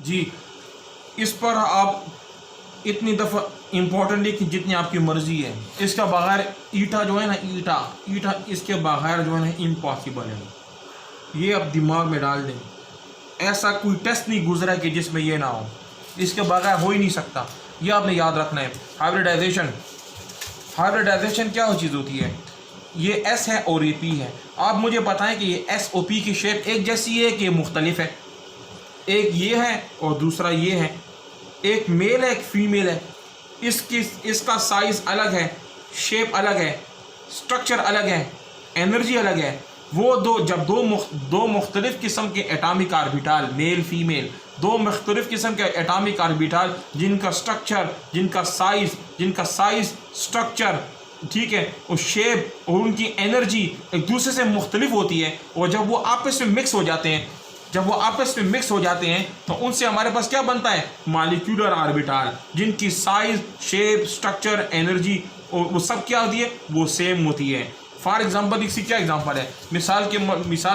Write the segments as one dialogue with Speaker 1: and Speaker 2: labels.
Speaker 1: जी, इस पर आप इतनी दफ़ा इम्पोर्टेंट लिखिए जितनी आपकी मर्ज़ी है। इसका बगैर ईटा जो है ना, ईटा इसके बगैर जो है ना इम्पॉसिबल है। ये आप दिमाग में डाल दें। ऐसा कोई टेस्ट नहीं गुजरा कि जिसमें ये ना हो, इसके बगैर हो ही नहीं सकता। ये आपने याद रखना है। हाइब्रिडाइजेशन क्या हो चीज़ होती है? ये एस है और ये पी है। आप मुझे बताएं कि ये एस और पी की शेप एक जैसी है कि मुख्तलिफ है? एक ये है और दूसरा ये है। एक मेल है, एक फीमेल है। इसका साइज़ अलग है, शेप अलग है, स्ट्रक्चर अलग है, एनर्जी अलग है। वो जब दो मुख्तलिफ किस्म के एटॉमिक ऑर्बिटल, मेल फीमेल, दो मुख्तलिफ किस्म के एटॉमिक ऑर्बिटल जिनका साइज़ स्ट्रक्चर, ठीक है, और शेप और उनकी एनर्जी एक दूसरे से मुख्तलिफ होती है, और जब वो आपस में मिक्स हो जाते हैं तो उनसे हमारे पास क्या बनता है? मॉलिक्यूलर ऑर्बिटल, जिनकी साइज, शेप, स्ट्रक्चर, एनर्जी और वो सब क्या होती है? वो सेम होती है। फॉर एग्जांपल, इसकी क्या एग्जांपल है? मिसाल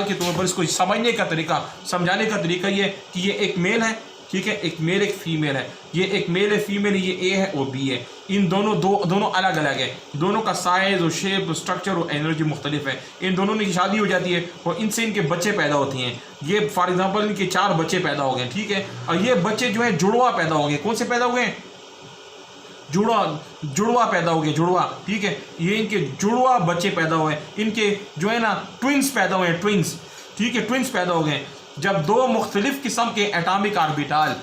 Speaker 1: के तौर पर इसको समझने का तरीका, समझाने का तरीका ये कि ये एक मेल है, ठीक है, एक मेल एक फीमेल है। ये एक मेल है, फीमेल, ये ए है और बी है। इन दोनों अलग अलग है। दोनों का साइज और शेप, स्ट्रक्चर और एनर्जी मुख्तलिफ है। इन दोनों की शादी हो जाती है और इनसे इनके बच्चे पैदा होते हैं। ये फॉर एग्जांपल इनके 4 बच्चे पैदा हो गए, ठीक है, और ये बच्चे जो है जुड़वा पैदा हो गए। कौन से पैदा हुए? जुड़वा पैदा हो गए, जुड़वा, ठीक है। ये इनके जुड़वा बच्चे पैदा हुए, इनके जो है ना ट्विंस पैदा हुए, ट्विंस, ठीक है, ट्विंस पैदा हो गए। जब दो मुख्तलिफ किस्म के एटॉमिक ऑर्बिटल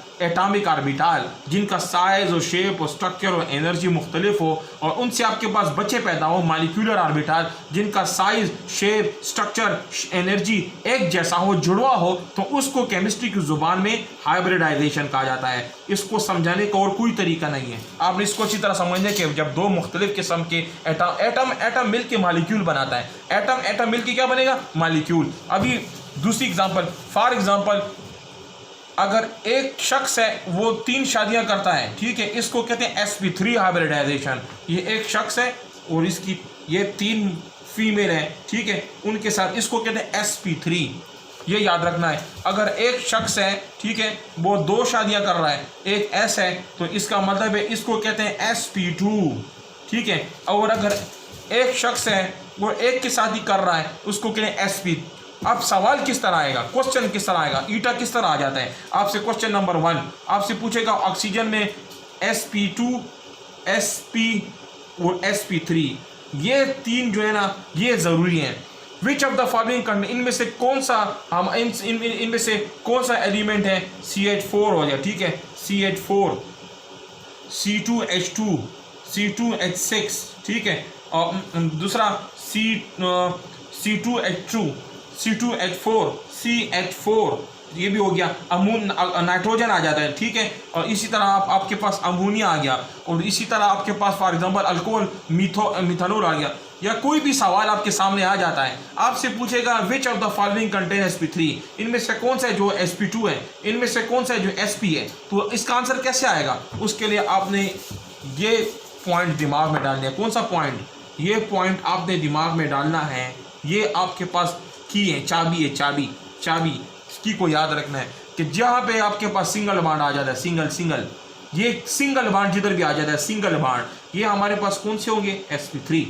Speaker 1: जिनका साइज और शेप और स्ट्रक्चर और एनर्जी मुख्तलिफ हो और उनसे आपके पास बच्चे पैदा हो, मॉलिक्यूलर ऑर्बिटल जिनका साइज, शेप, स्ट्रक्चर, एनर्जी एक जैसा हो, जुड़वा हो, तो उसको केमिस्ट्री की ज़ुबान में हाइब्रिडाइजेशन कहा जाता है। इसको समझाने का और कोई तरीका नहीं है। आपने इसको अच्छी तरह समझने कि जब दो मुख्तलिफ किस्म के एटम मिल के मॉलिक्यूल बनाता है, एटम मिल के क्या बनेगा? मॉलिक्यूल। अभी दूसरी एग्जांपल, फॉर एग्जांपल, अगर एक शख्स है वो 3 शादियां करता है, ठीक है, इसको कहते हैं sp3 हाइब्रिडाइजेशन। ये एक शख्स है और इसकी ये 3 फीमेल है, ठीक है, उनके साथ, इसको कहते हैं sp3। ये याद रखना है। अगर एक शख्स है, ठीक है, वो 2 शादियां कर रहा है, एक s है, तो इसका मतलब है इसको कहते हैं sp2, ठीक है। और अगर एक शख्स है वो एक की शादी कर रहा है, उसको कहते हैं sp। अब सवाल किस तरह आएगा, क्वेश्चन किस तरह आएगा, ईटा किस तरह आ जाता है? आपसे क्वेश्चन नंबर 1 आपसे पूछेगा ऑक्सीजन में sp2, sp और sp3, ये 3 जो है ना ये ज़रूरी हैं। विच ऑफ द फॉलोइंग कंडीशन, इनमें से कौन सा हम इनमें से कौन सा एलिमेंट है? CH4 हो जाए, ठीक है, CH4, C2H2, C2H6, ठीक है, और दूसरा C2H2, C2H4, CH4, ये भी हो गया। नाइट्रोजन आ जाता है, ठीक है, और इसी तरह आपके पास अमोनिया आ गया, और इसी तरह आपके पास फॉर एग्जांपल अल्कोहल, मिथानॉल आ गया। या कोई भी सवाल आपके सामने आ जाता है, आपसे पूछेगा विच of the following contain sp3, इनमें से कौन सा है जो sp2 है, इनमें से कौन सा है जो sp है, तो इसका आंसर कैसे आएगा? उसके लिए आपने ये पॉइंट दिमाग में डालना है। कौन सा पॉइंट? ये पॉइंट आपने दिमाग में डालना है। ये आपके पास की है, चाबी है, चाबी की को याद रखना है कि जहाँ पे आपके पास सिंगल बांड आ जाता है, सिंगल, ये सिंगल बांड जिधर भी आ जाता है, सिंगल बांड, ये हमारे पास कौन से होंगे? sp3।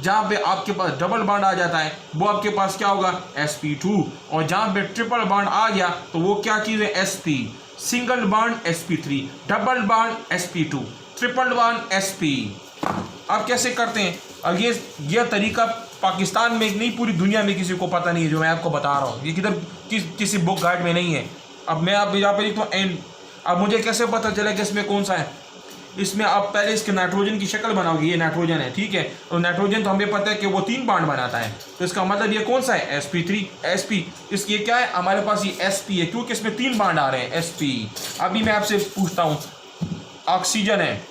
Speaker 1: जहाँ पे आपके पास डबल बांड आ जाता है वो आपके पास क्या होगा? sp2। और जहाँ पे ट्रिपल बांड आ गया तो वो क्या चीज़ है? sp। Single bond sp3, double bond sp2, triple bond sp। आप कैसे करते हैं? और ये तरीका पाकिस्तान में नहीं, पूरी दुनिया में किसी को पता नहीं है जो मैं आपको बता रहा हूँ। ये किसी बुक गाइड में नहीं है। अब मैं आप यहाँ पे लिखता हूँ एंड। अब मुझे कैसे पता चला कि इसमें कौन सा है? इसमें आप पहले इसके नाइट्रोजन की शक्ल बनाओगे, ये नाइट्रोजन है, ठीक है, और नाइट्रोजन तो हमें पता है कि वो 3 बांड बनाता है, तो इसका मतलब ये कौन सा है? sp3, sp। इसकी क्या है हमारे पास? ये sp है, क्योंकि इसमें 3 बांड आ रहे हैं, sp। अभी मैं आपसे पूछता हूँ, ऑक्सीजन है,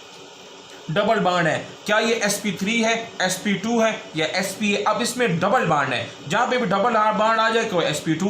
Speaker 1: डबल बांड है, क्या ये sp3 है, sp2 है या sp है? अब इसमें डबल बांड है, जहाँ पे भी डबल बांड आ जाए तो sp2,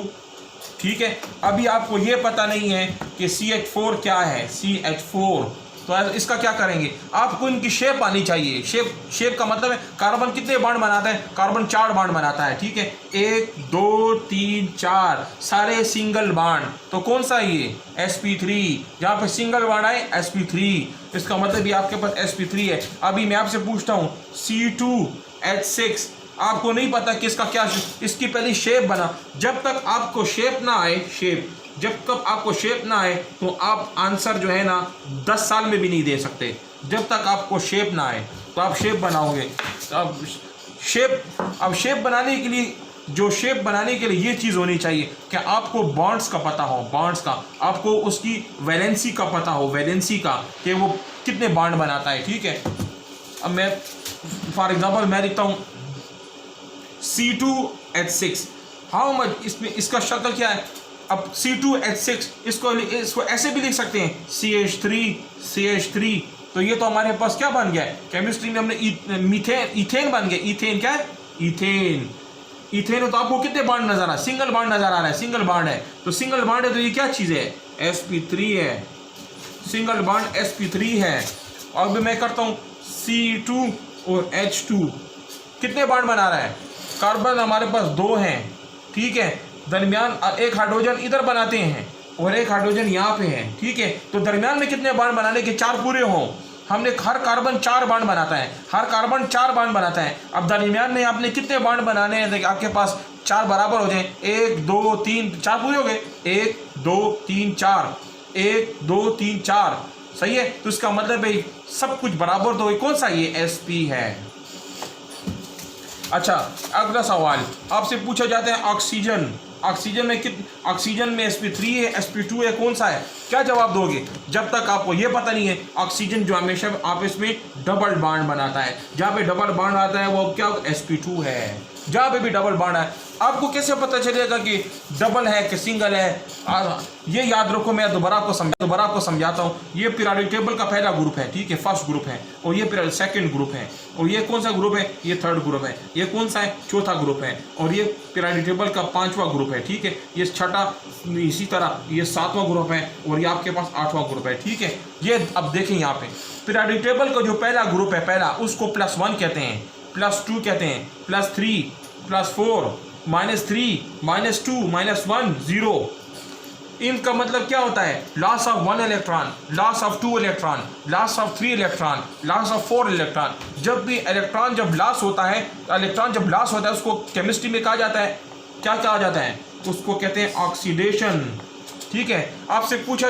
Speaker 1: ठीक है। अभी आपको ये पता नहीं है कि CH4 क्या है, CH4, तो इसका क्या करेंगे, आपको इनकी शेप आनी चाहिए। शेप का मतलब है कार्बन कितने बॉन्ड बनाता है, कार्बन 4 बॉन्ड बनाता है, ठीक है, 1 2 3 4 सारे सिंगल बॉन्ड। तो कौन सा ये sp3, जहाँ पे सिंगल बॉन्ड आए sp3, इसका मतलब ये आपके पास sp3 है। अभी मैं आपसे पूछता हूँ C2H6, आपको नहीं पता कि इसका क्या, इसकी पहली शेप बना। जब तक आपको शेप ना आए, जब तक आपको शेप ना आए तो आप आंसर जो है ना 10 साल में भी नहीं दे सकते। जब तक आपको शेप ना आए तो आप शेप बनाओगे। अब शेप बनाने के लिए, जो शेप बनाने के लिए ये चीज़ होनी चाहिए कि आपको बॉन्ड्स का पता हो, बॉन्ड्स का, आपको उसकी वैलेंसी का पता हो, वैलेंसी का, कि वो कितने बॉन्ड बनाता है, ठीक है। अब मैं फॉर एग्जांपल मैं लिखता हूँ C2H6, हाउ मच, इसमें इसका शक्ल क्या है। अब C2H6 इसको ऐसे भी लिख सकते हैं CH3, तो ये तो हमारे पास क्या बन गया है, केमिस्ट्री में हमने इथेन बन गया। इथेन क्या है, इथेन तो आपको कितने बॉन्ड नजर आ रहा है, सिंगल बॉन्ड नजर आ रहा है, सिंगल बॉन्ड है। तो सिंगल बॉन्ड है तो ये क्या चीज़ है, sp3 है, सिंगल बॉन्ड sp3 है। और अब मैं करता हूँ C2 और H2, कितने बॉन्ड बना रहा है, कार्बन हमारे पास 2 हैं, ठीक है, दरमियान एक हाइड्रोजन इधर बनाते हैं और एक हाइड्रोजन यहाँ पे है, ठीक है। तो दरमियान में कितने बॉन्ड बनाने के 4 पूरे हों, हमने हर कार्बन 4 बॉन्ड बनाता है, हर कार्बन 4 बॉन्ड बनाता है। अब दरमियान में आपने कितने बॉन्ड बनाने हैं, देखिए आपके पास 4 बराबर हो जाए, 1 2 3 4 पूरे हो गए, 1 2 3 4, 1 2 3 4, सही है। तो इसका मतलब भाई सब कुछ बराबर, तो कौन सा ये sp है। अच्छा, अगला सवाल आपसे पूछा जाता है ऑक्सीजन में sp3 है, sp2 है, कौन सा है, क्या जवाब दोगे। जब तक आपको ये पता नहीं है, ऑक्सीजन जो हमेशा आपस में डबल बॉन्ड बनाता है, जहाँ पे डबल बॉन्ड आता है वो क्या sp2 है। जहाँ पे भी डबल बॉन्ड है, आपको कैसे पता चलेगा कि डबल है कि सिंगल है। ये याद रखो, मैं दोबारा आपको समझाता हूँ। ये पीरियोडिक टेबल का पहला ग्रुप है, ठीक है, फर्स्ट ग्रुप है, और ये सेकंड ग्रुप है, और ये कौन सा ग्रुप है, ये थर्ड ग्रुप है, ये कौन सा है, चौथा ग्रुप है, और ये पीरियोडिक टेबल का 5वां ग्रुप है, ठीक है, ये छठा, इसी तरह ये 7वां ग्रुप है, और ये आपके पास 8वां ग्रुप है, ठीक है। ये अब देखें यहाँ पे पीरियोडिक टेबल का जो पहला ग्रुप है, पहला, उसको +1 कहते हैं, +2 कहते हैं, +3 +4 -3 -2 -1 0। इनका मतलब क्या होता है, loss of 1 electron, loss of 2 electron, loss of 3 electron, loss of 4 electron. जब भी इलेक्ट्रॉन जब लॉस होता है, उसको केमिस्ट्री में कहा जाता है, क्या कहा जाता है, उसको कहते हैं ऑक्सीडेशन, ठीक है। आपसे पूछा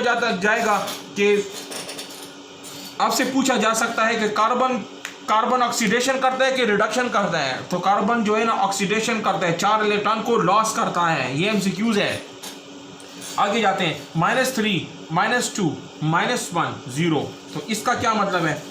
Speaker 1: जा सकता है कि कार्बन ऑक्सीडेशन करता है कि रिडक्शन करता है। तो कार्बन जो है ना ऑक्सीडेशन करता है, 4 इलेक्ट्रॉन को लॉस करता है, ये MCQs है। आगे जाते हैं, -3 -2 -1 0। तो इसका क्या मतलब है,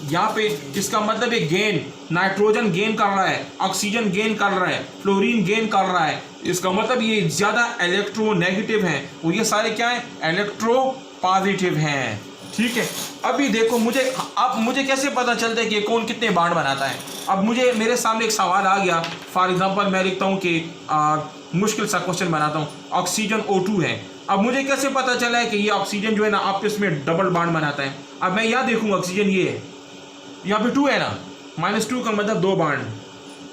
Speaker 1: यहाँ पे इसका मतलब है गेन, नाइट्रोजन गेन कर रहा है, ऑक्सीजन गेन कर रहा है, फ्लोरीन गेन कर रहा है। इसका मतलब ये ज़्यादा इलेक्ट्रोनेगेटिव हैं, और ये सारे क्या हैं, इलेक्ट्रो पॉजिटिव हैं, ठीक है। अभी देखो, मुझे कैसे पता चलता है कि कौन कितने बॉन्ड बनाता है। अब मेरे सामने एक सवाल आ गया, फॉर एग्जांपल मैं लिखता हूँ कि मुश्किल सा क्वेश्चन बनाता हूँ, ऑक्सीजन O2 है। अब मुझे कैसे पता चला है कि ये ऑक्सीजन जो है ना आपस में डबल बॉन्ड बनाता है। अब मैं यहाँ देखूँगा, ऑक्सीजन ये है, यहाँ पे 2 है ना, -2 का मतलब 2 बॉन्ड,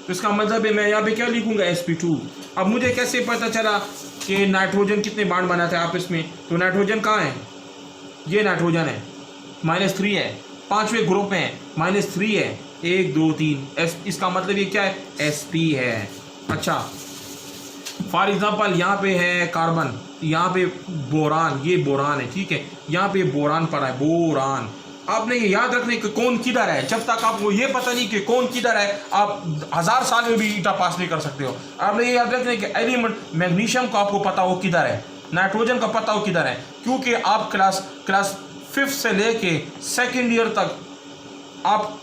Speaker 1: तो इसका मतलब है मैं यहाँ पे क्या लिखूँगा, sp2। अब मुझे कैसे पता चला कि नाइट्रोजन कितने बॉन्ड बनाता है आपस में, तो नाइट्रोजन कहाँ है, ये नाइट्रोजन है, -3 है, 5वें ग्रुप में -3 है, 1 2 3, इसका मतलब ये क्या है, sp है। अच्छा, फॉर एग्जांपल यहाँ पे है कार्बन, यहाँ पे बोरान, ये बोरान है, ठीक है, यहाँ पे बोरान पड़ा है, बोरान। आपने ये याद रखने कि कौन किधर है। जब तक आपको ये पता नहीं कि कौन किधर है, आप 1000 साल में भी ईटा पास नहीं कर सकते हो। आपने ये याद रखने कि एलिमेंट मैग्नीशियम का आपको पता हो किधर है, नाइट्रोजन का पता हो किधर है, क्योंकि आप क्लास 5th से लेके 2nd ईयर तक आप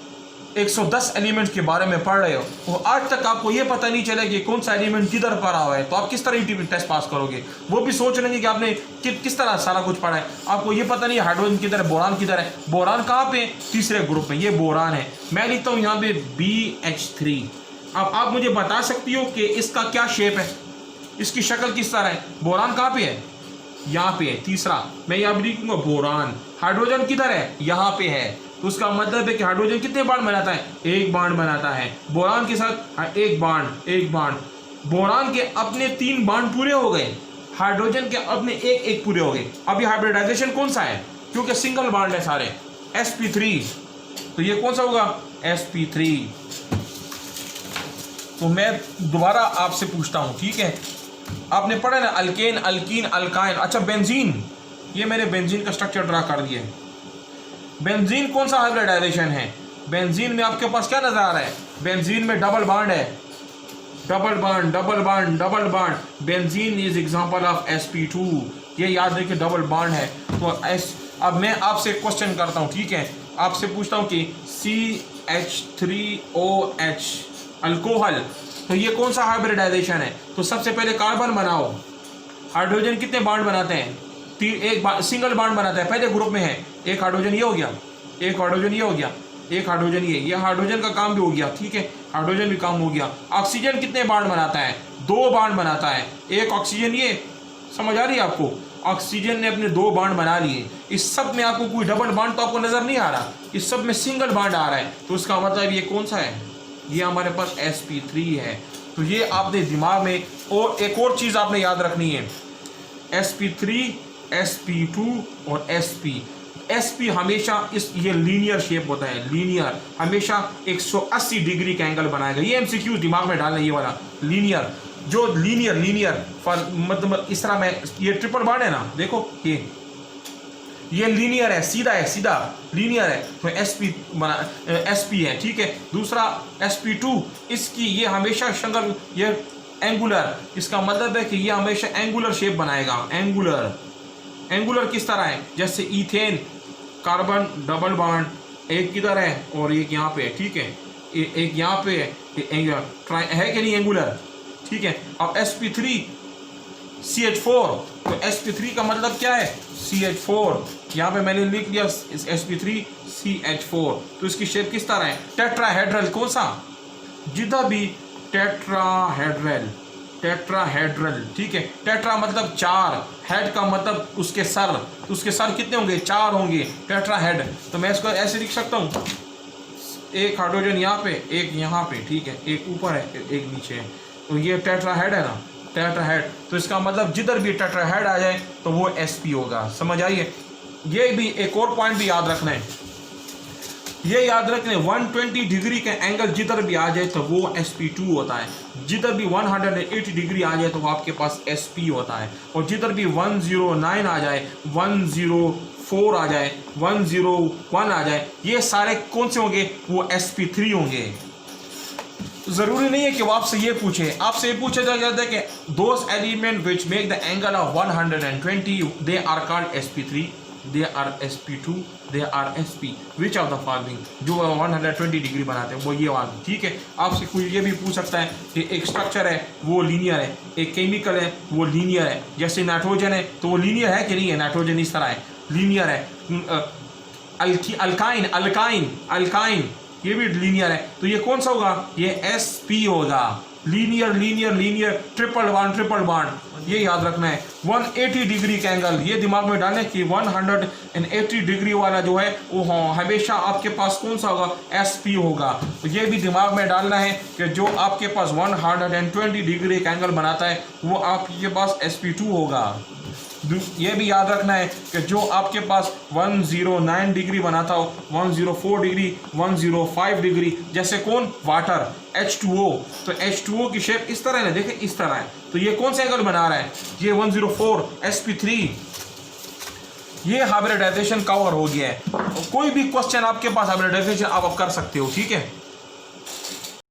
Speaker 1: 110 एलिमेंट के बारे में पढ़ रहे हो, तो आज तक आपको ये पता नहीं चला कि कौन सा एलिमेंट किधर पड़ा हुआ है, तो आप किस तरह टेस्ट पास करोगे। वो भी सोच लेंगे कि आपने किस तरह सारा कुछ पढ़ा है, आपको ये पता नहीं हाइड्रोजन किधर है, बोरान किधर है। बोरान कहाँ पे, 3रे ग्रुप में, ये बोरान है। मैं लिखता हूँ यहाँ पे BH3। अब आप मुझे बता सकती हो कि इसका क्या शेप है, इसकी शक्ल किस तरह है। बोरान कहाँ पे है, यहाँ पे है। तीसरा मैं यहाँ भी लिखूंगा बोरान, हाइड्रोजन किधर है, यहाँ पे है, तो उसका मतलब है कि हाइड्रोजन कितने बॉन्ड बनाता है, एक बॉन्ड बनाता है। बोरान के साथ एक बॉन्ड, एक बॉन्ड। बोरान के अपने 3 बॉन्ड पूरे हो गए, हाइड्रोजन के अपने एक एक पूरे हो गए। अब ये हाइब्रिडाइजेशन कौन सा है, क्योंकि सिंगल बॉन्ड है सारे, sp3, तो ये कौन सा होगा, sp3। तो मैं दोबारा आपसे पूछता हूँ, ठीक है, आपने पढ़ा ना अल्केन, अल्कीन, अल्काइन। अच्छा बेंजीन, ये मैंने बेंजीन का स्ट्रक्चर ड्रा कर दिया है। बेंजीन कौन सा हाइब्रिडाइजेशन है, बेंजीन में आपके पास क्या नजर आ रहा है, बेंजीन में डबल बॉन्ड है, double bond, double bond, double bond. Benzene is example of sp2, ये याद रखिए डबल बॉन्ड है। तो अब मैं आपसे क्वेश्चन करता हूँ, ठीक है, आपसे पूछता हूँ कि CH3OH अल्कोहल, तो ये कौन सा हाइब्रिडाइजेशन है। तो सबसे पहले कार्बन बनाओ, हाइड्रोजन कितने बॉन्ड बनाते हैं, एक सिंगल बॉन्ड बनाता है, पहले ग्रुप में है, एक हाइड्रोजन ये हो गया, एक हाइड्रोजन ये हो गया, एक हाइड्रोजन ये हाइड्रोजन का काम भी हो गया, ठीक है, हाइड्रोजन भी काम हो गया। ऑक्सीजन कितने बॉन्ड बनाता है, 2 बॉन्ड बनाता है, एक ऑक्सीजन ये, समझ आ रही है आपको, ऑक्सीजन ने अपने 2 बॉन्ड बना लिए। इस सब में आपको कोई डबल बॉन्ड तो आपको नजर नहीं आ रहा, इस सब में सिंगल बॉन्ड आ रहा है, तो उसका मतलब ये कौन सा है, ये हमारे पास sp3 है। तो ये आपने दिमाग में, और एक और चीज आपने याद रखनी है, sp3, sp2 और sp हमेशा ये लीनियर शेप होता है, लीनियर हमेशा 180 डिग्री का एंगल बनाएगा। ये MCQ दिमाग में डालना, ये वाला लीनियर, जो लीनियर मतलब इस तरह में, ये ट्रिपल बॉन्ड है ना, देखो ये लीनियर है, सीधा है, सीधा लीनियर है, तो sp है, ठीक है। दूसरा sp2, इसकी ये हमेशा शंगल, ये एंगुलर, इसका मतलब है कि ये हमेशा एंगुलर शेप बनाएगा। एंगुलर किस तरह है, जैसे इथेन, कार्बन डबल बॉन्ड, एक किधर है और एक यहाँ पे है, ठीक है, एक यहाँ पे है कि नहीं एंगुलर, ठीक है। अब sp3 CH4, तो sp3 का मतलब क्या है, CH4, यहाँ पे मैंने लिख लिया sp3 CH4, तो इसकी शेप किस तरह है, टेट्राहेड्रल। कौन सा, जिधर भी टेट्राहेड्रल, ठीक है। टेट्रा मतलब 4, हेड का मतलब उसके सर, तो उसके सर कितने होंगे, 4 होंगे, टेट्राहेड। तो मैं इसको ऐसे लिख सकता हूँ, एक हाइड्रोजन यहाँ पे, एक यहाँ पे, ठीक है, एक ऊपर है, एक नीचे है, तो ये टेट्राहेड है ना, टेट्राहेड। तो इसका मतलब जिधर भी टेट्राहेड आ जाए तो वो sp होगा, समझ आइए। ये भी एक और पॉइंट भी याद रखना है, ये याद रखने 120 डिग्री का एंगल जिधर भी आ जाए तो वो sp2 होता है, जिधर भी 180 डिग्री आ जाए तो वो आपके पास sp होता है, और जिधर भी 109 आ जाए, 104 आ जाए, 101 आ जाए, ये सारे कौन से होंगे, वो sp3 होंगे। जरूरी नहीं है कि वो आपसे ये पूछे, आपसे ये पूछा जाता है कि those element which make the angle of 120 they are called sp3, they are sp2, they are sp, which of the following, जो 120 डिग्री बनाते हैं वो ये वाला, ठीक है। आपसे कोई ये भी पूछ सकता है कि एक स्ट्रक्चर है वो लीनियर है, एक केमिकल है वो लीनियर है, जैसे नाइट्रोजन है तो वो लीनियर है कि नहीं है, नाइट्रोजन इस तरह है, लीनियर है। अल्काइन ये भी लीनियर है, तो ये कौन सा होगा, ये sp होगा, लीनियर, ट्रिपल बॉन्ड, ये याद रखना है। 180 डिग्री का एंगल, ये दिमाग में डालें कि 180 डिग्री वाला जो है वो हमेशा आपके पास कौन सा होगा, sp होगा। तो ये भी दिमाग में डालना है कि जो आपके पास 120 डिग्री का एंगल बनाता है वो आपके पास sp2 होगा। ये भी याद रखना है कि जो आपके पास 109 डिग्री बनाता हो, 104 डिग्री, 105 डिग्री, जैसे कौन, वाटर, H2O, तो H2O की शेप इस तरह है ना, देखें इस तरह है, तो ये कौन सा एंगल बना रहा है, ये 104 sp3। ये हाइब्रिडाइजेशन कवर हो गया है। कोई भी क्वेश्चन आपके पास हाइब्रिडाइजेशन आप कर सकते हो, ठीक है।